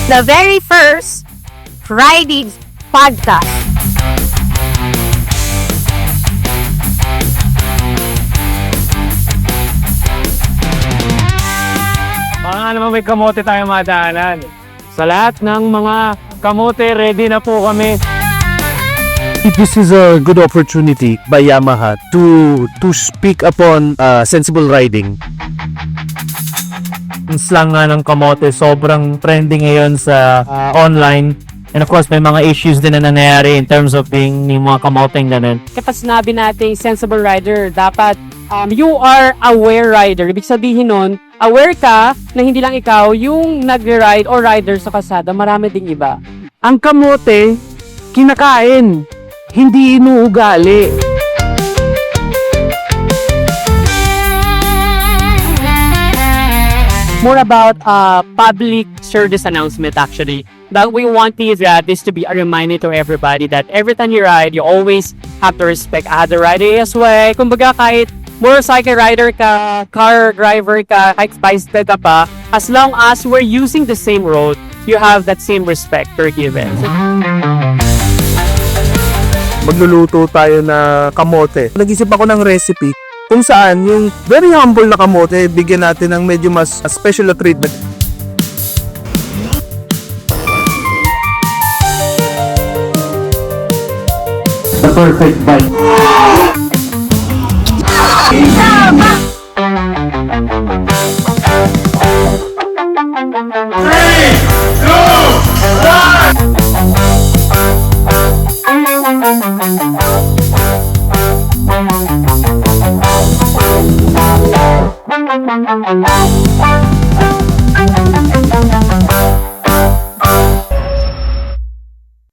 the very first Friday podcast. Baka naman may kamote tayo madaanan. Sa lahat ng mga kamote, ready na po kami. This is a good opportunity by Yamaha to speak upon sensible riding. Ang slang nga ng kamote, sobrang trending ngayon sa online. And of course, may mga issues din na nangyayari in terms of being yung mga kamoteng ganun. Kapag sinabi natin sensible rider, dapat you are aware rider. Ibig sabihin nun, aware ka na hindi lang ikaw yung nag-ride or rider sa kalsada, marami ding iba. Ang kamote, kinakain, hindi inuugali. More about public service announcement actually. That we want this to be a reminder to everybody that every time you ride, you always have to respect other riders as well. Kumbaga kahit motorcycle rider ka, car driver ka, kahit bicycle ka pa, as long as we're using the same road, you have that same respect per given. Magluluto tayo na kamote. Nag-isip ako ng recipe kung saan yung very humble na kamote, bigyan natin ng medyo mas special na treatment. The perfect bite.